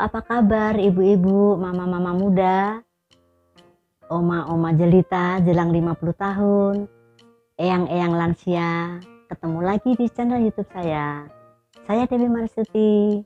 apa kabar ibu-ibu, mama-mama muda, oma-oma jelita jelang 50 tahun, eyang-eyang lansia. Ketemu lagi di channel YouTube saya. Saya Dewi Marsuti.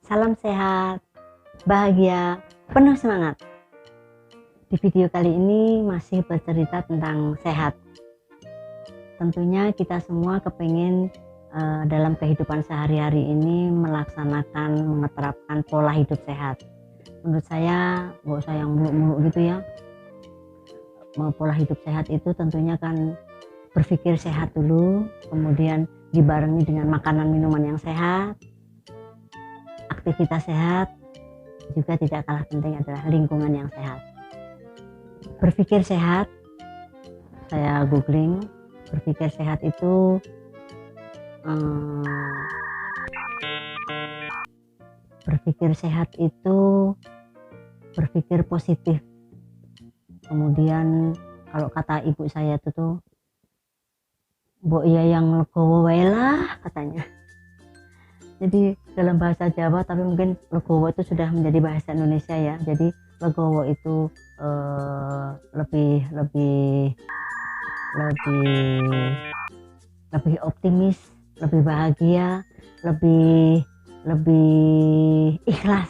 Salam sehat, bahagia, penuh semangat. Di video kali ini masih bercerita tentang sehat. Tentunya kita semua kepengen dalam kehidupan sehari-hari ini melaksanakan, menerapkan pola hidup sehat. Menurut saya nggak usah yang muluk-muluk gitu ya. Pola hidup sehat itu tentunya kan berpikir sehat dulu, kemudian dibarengi dengan makanan minuman yang sehat, aktivitas sehat, juga tidak kalah penting adalah lingkungan yang sehat. Berpikir sehat, saya googling, berpikir sehat itu berpikir sehat itu berpikir positif. Kemudian kalau kata ibu saya itu tuh, mbok ya yang legowo wae lah katanya. Jadi dalam bahasa Jawa, tapi mungkin legowo itu sudah menjadi bahasa Indonesia ya. Jadi legowo itu lebih optimis, lebih bahagia, lebih ikhlas.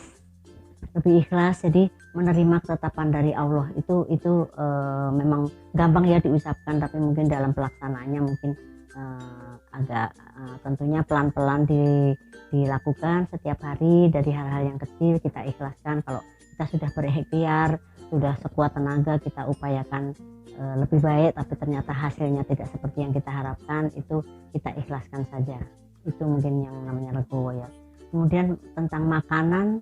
Jadi menerima ketetapan dari Allah itu memang gampang ya diucapkan, tapi mungkin dalam pelaksanaannya mungkin agak tentunya pelan-pelan dilakukan setiap hari. Dari hal-hal yang kecil kita ikhlaskan. Kalau kita sudah berikhtiar, sudah sekuat tenaga kita upayakan lebih baik, tapi ternyata hasilnya tidak seperti yang kita harapkan, itu kita ikhlaskan saja. Itu mungkin yang namanya legowo ya. Kemudian tentang makanan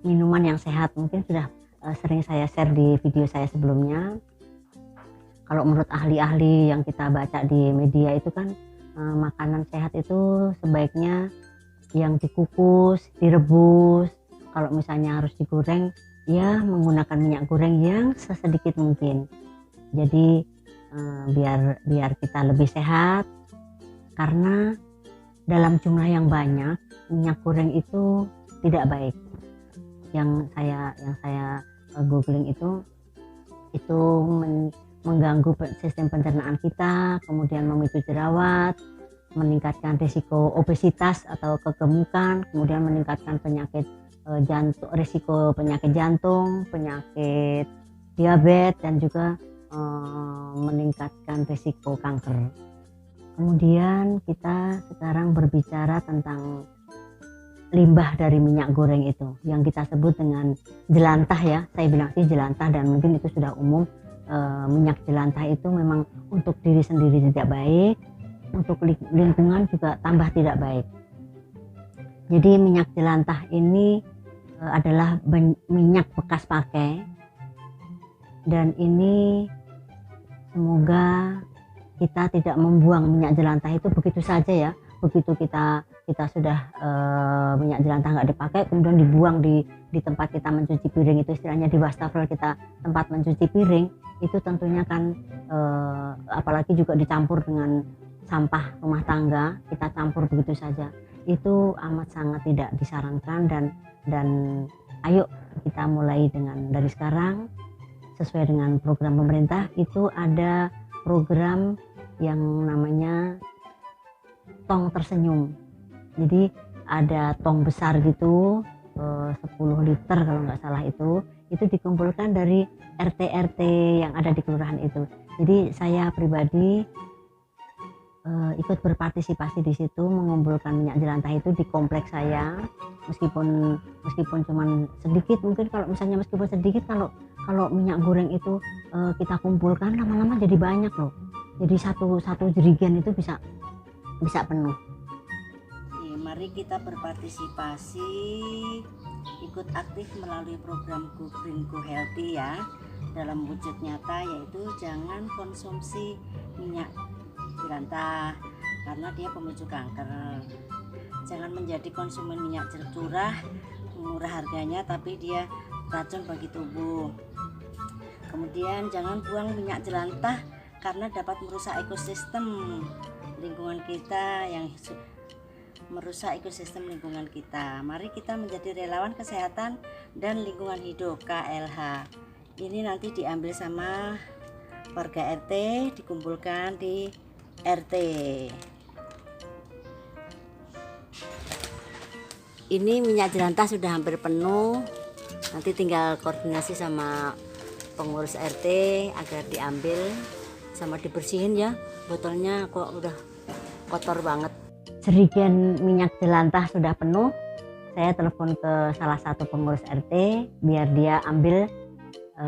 minuman yang sehat, mungkin sudah sering saya share di video saya sebelumnya. Kalau menurut ahli-ahli yang kita baca di media itu kan makanan sehat itu sebaiknya yang dikukus, direbus. Kalau misalnya harus digoreng, ya menggunakan minyak goreng yang sesedikit mungkin. Jadi biar kita lebih sehat, karena dalam jumlah yang banyak minyak goreng itu tidak baik. Yang saya googling itu mengganggu sistem pencernaan kita, kemudian memicu jerawat, meningkatkan risiko obesitas atau kegemukan, kemudian meningkatkan penyakit risiko penyakit jantung, penyakit diabetes, dan juga meningkatkan risiko kanker. Kemudian kita sekarang berbicara tentang limbah dari minyak goreng itu yang kita sebut dengan jelantah ya. Saya bilang sih jelantah, dan mungkin itu sudah umum. Minyak jelantah itu memang untuk diri sendiri tidak baik, untuk lingkungan juga tambah tidak baik. Jadi minyak jelantah ini adalah minyak bekas pakai, dan ini semoga kita tidak membuang minyak jelantah itu begitu saja ya. Begitu kita sudah minyak jelantah nggak dipakai, kemudian dibuang di tempat kita mencuci piring, itu istilahnya di wastafel kita, tempat mencuci piring itu tentunya kan apalagi juga dicampur dengan sampah rumah tangga, kita campur begitu saja, itu amat sangat tidak disarankan. Dan ayo kita mulai dari sekarang sesuai dengan program pemerintah. Itu ada program yang namanya tong tersenyum. Jadi ada tong besar gitu, 10 liter kalau nggak salah, itu dikumpulkan dari RT yang ada di kelurahan itu. Jadi saya pribadi ikut berpartisipasi di situ, mengumpulkan minyak jelantah itu di kompleks saya. Meskipun cuman sedikit, mungkin kalau misalnya meskipun sedikit, kalau minyak goreng itu kita kumpulkan, lama-lama jadi banyak loh. Jadi satu jerigen itu bisa penuh. Mari kita berpartisipasi, ikut aktif melalui program Go Green Go Healthy ya, dalam wujud nyata, yaitu jangan konsumsi minyak jelantah karena dia pemicu kanker. Jangan menjadi konsumen minyak curah, murah harganya tapi dia racun bagi tubuh. Kemudian jangan buang minyak jelantah karena dapat merusak ekosistem lingkungan kita yang merusak ekosistem lingkungan kita. Mari kita menjadi relawan kesehatan dan lingkungan hidup KLH. Ini nanti diambil sama warga RT, dikumpulkan di RT. Ini minyak jelantah sudah hampir penuh. Nanti tinggal koordinasi sama pengurus RT agar diambil sama dibersihin ya. Botolnya kok udah kotor banget. Jerigen minyak jelantah sudah penuh. Saya telepon ke salah satu pengurus RT biar dia ambil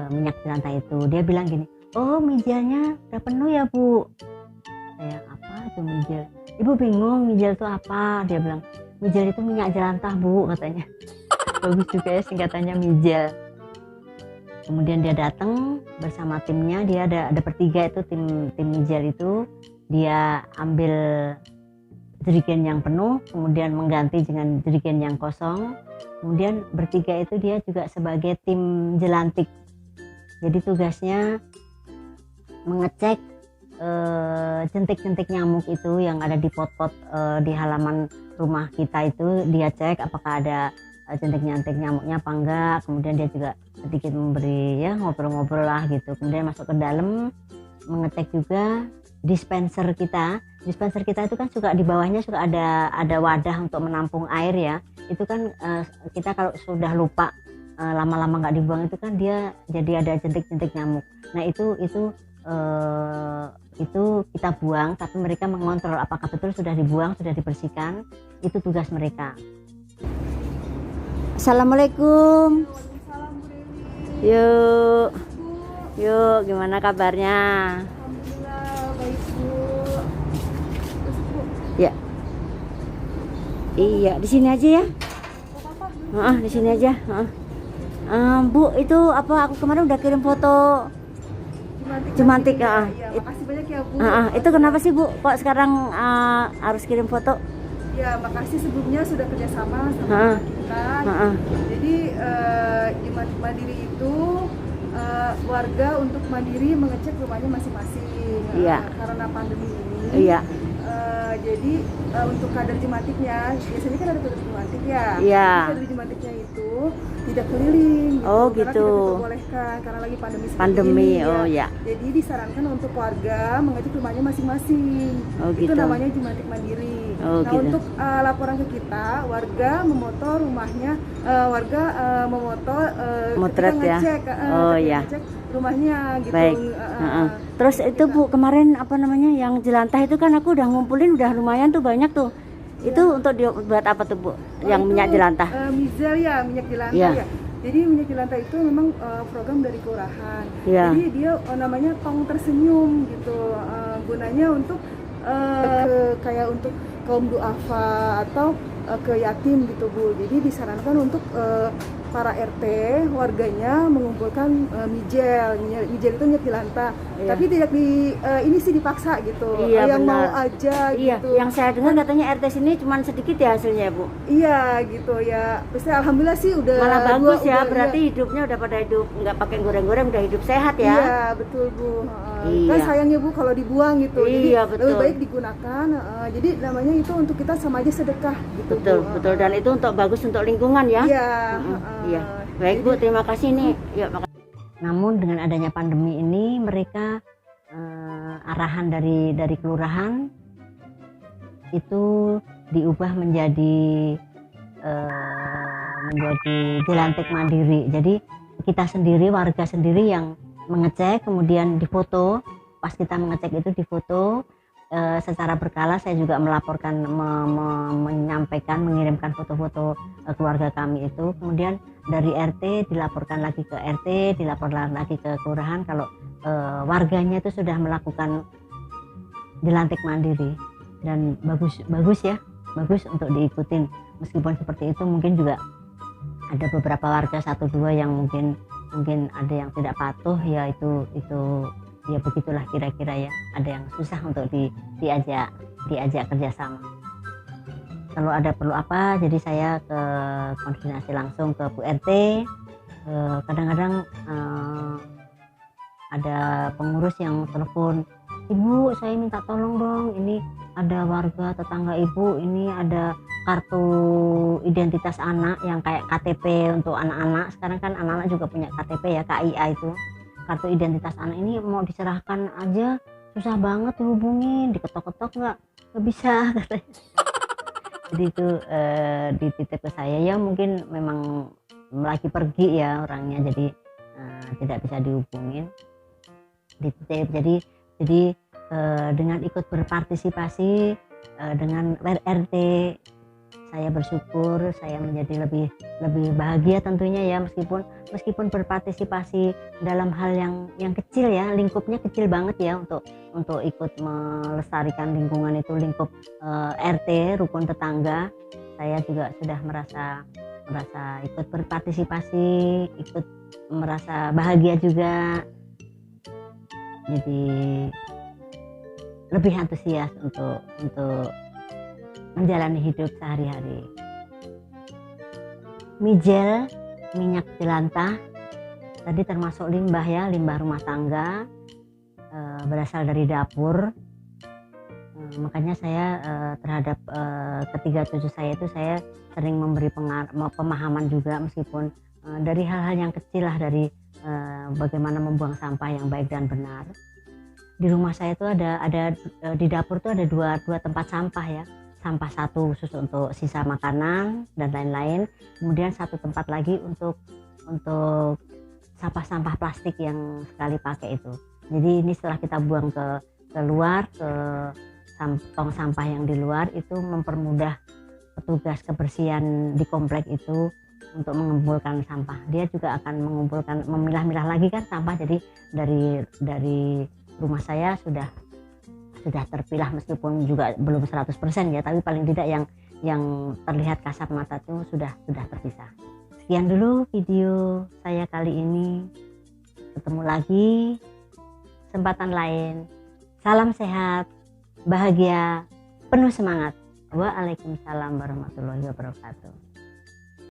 minyak jelantah itu. Dia bilang gini, oh mijelnya udah penuh ya Bu. Saya, apa itu mijel? Ibu bingung mijel itu apa? Dia bilang, mijel itu minyak jelantah Bu, katanya. Bagus juga ya singkatannya mijel. Kemudian dia datang bersama timnya, dia ada bertiga itu tim mijel itu. Dia ambil jerigen yang penuh, kemudian mengganti dengan jerigen yang kosong. Kemudian bertiga itu dia juga sebagai tim jelantik. Jadi tugasnya mengecek jentik-jentik nyamuk itu yang ada di pot-pot di halaman rumah kita itu. Dia cek apakah ada jentik-jentik nyamuknya apa enggak. Kemudian dia juga sedikit memberi ya ngobrol-ngobrol lah gitu. Kemudian masuk ke dalam mengecek juga dispenser kita. Dispenser kita itu kan suka di bawahnya suka ada wadah untuk menampung air ya. Itu kan kita kalau sudah lupa lama-lama nggak dibuang itu kan dia jadi ada jentik-jentik nyamuk. Nah itu kita buang, tapi mereka mengontrol apakah betul sudah dibuang, sudah dibersihkan. Itu tugas mereka. Assalamualaikum. Yuk, gimana kabarnya? Alhamdulillah baik Bu. Terus Bu, Ya. Iya, di sini aja ya. apa? Di sini aja. Bu, itu apa? Aku kemarin udah kirim foto. Jumantik, ya. Makasih banyak ya Bu. Itu kenapa sih Bu? Kok sekarang harus kirim foto? Ya, makasih sebelumnya sudah kerjasama sama kita. Jadi Jumantik Mandiri itu warga untuk mandiri mengecek rumahnya masing-masing. Iya. Karena pandemi ini. Iya. Jadi untuk kader Jumantiknya biasanya kan ada kader Jumantik ya. Iya. Jadi kader Jumantiknya itu tidak keliling gitu, Oh, karena gitu. tidak diperbolehkan karena lagi pandemi seperti Pandemi, ini oh ya. Jadi disarankan untuk warga mengecek rumahnya masing-masing. Oh, Itu gitu. namanya Jumantik Mandiri. Oh, Nah, gitu. untuk laporan ke kita, warga memoto rumahnya, warga memoto Motret ketika ya. ngecek, Oh, ketika ya. ngecek rumahnya gitu. Baik. Terus itu Bu, kemarin apa namanya yang jelantah itu kan aku udah ngumpulin udah lumayan tuh banyak tuh. Itu untuk buat apa tuh Bu? Yang itu, minyak jelantah. Mizel ya, minyak jelantah Iya. ya. Jadi minyak jelantah itu memang program dari kelurahan. Iya. Jadi dia namanya tong tersenyum gitu. Gunanya untuk kayak untuk kaum duafa atau ke yatim gitu Bu. Jadi disarankan untuk para RT warganya mengumpulkan mijel itu minyak jelantah. Iya. Tapi tidak ini sih dipaksa gitu. Iya, yang benar. mau aja Iya, gitu. yang saya dengar katanya RT sini cuma sedikit ya hasilnya Bu. Iya gitu ya. Terus alhamdulillah sih udah Malah bagus ya, udah, berarti iya. hidupnya udah pada hidup nggak pakai goreng-goreng, udah hidup sehat ya. Iya betul Bu. Iya. Kan sayangnya Bu kalau dibuang gitu. Iya, Jadi betul. lebih baik digunakan. Jadi namanya itu untuk kita sama aja sedekah gitu. Betul, Bu. betul, dan itu untuk bagus untuk lingkungan ya. Iya. Iya. Baik Bu, terima kasih nih. Yuk, makasih. Namun dengan adanya pandemi ini mereka arahan dari kelurahan itu diubah menjadi jelantik mandiri. Jadi kita sendiri, warga sendiri yang mengecek, kemudian difoto. Pas kita mengecek itu difoto secara berkala. Saya juga melaporkan, menyampaikan, mengirimkan foto-foto keluarga kami itu. Kemudian dari RT dilaporkan lagi ke RT, dilaporkan lagi ke kelurahan kalau warganya itu sudah melakukan jelantik mandiri, dan bagus ya, bagus untuk diikutin. Meskipun seperti itu mungkin juga ada beberapa warga 1-2 yang mungkin ada yang tidak patuh ya, itu ya begitulah kira-kira ya, ada yang susah untuk diajak kerjasama. Kalau ada perlu apa, jadi saya ke koordinasi langsung ke Bu RT. Kadang-kadang ada pengurus yang telepon, "Ibu, saya minta tolong dong, ini ada warga tetangga ibu, ini ada kartu identitas anak yang kayak KTP untuk anak-anak. Sekarang kan anak-anak juga punya KTP ya, KIA itu. Kartu identitas anak ini mau diserahkan aja susah banget dihubungin, diketok-ketok nggak bisa," katanya. Jadi itu dititip ke saya, ya mungkin memang lagi pergi ya orangnya, jadi tidak bisa dihubungin, dititip. Jadi dengan ikut berpartisipasi dengan RT, saya bersyukur, saya menjadi lebih bahagia tentunya ya, meskipun berpartisipasi dalam hal yang kecil ya, lingkupnya kecil banget ya, untuk ikut melestarikan lingkungan itu, lingkup RT, rukun tetangga. Saya juga sudah merasa ikut berpartisipasi, ikut merasa bahagia juga, jadi lebih antusias untuk menjalani hidup sehari-hari. Mijel, minyak jelantah, tadi termasuk limbah ya, limbah rumah tangga, berasal dari dapur. Makanya saya terhadap ketiga cucu saya itu saya sering memberi pemahaman juga, meskipun dari hal-hal yang kecil lah, dari bagaimana membuang sampah yang baik dan benar. Di rumah saya itu ada di dapur tuh ada dua tempat sampah ya. Sampah satu khusus untuk sisa makanan dan lain-lain, kemudian satu tempat lagi untuk sampah-sampah plastik yang sekali pakai itu. Jadi ini setelah kita buang ke luar, ke tong sampah yang di luar, itu mempermudah petugas kebersihan di komplek itu untuk mengumpulkan sampah. Dia juga akan memilah-milah lagi kan sampah. Jadi dari rumah saya sudah terpilah, meskipun juga belum 100% ya, tapi paling tidak yang terlihat kasat mata itu sudah terpisah. Sekian dulu video saya kali ini. Ketemu lagi kesempatan lain. Salam sehat, bahagia, penuh semangat. Waalaikumsalam warahmatullahi wabarakatuh.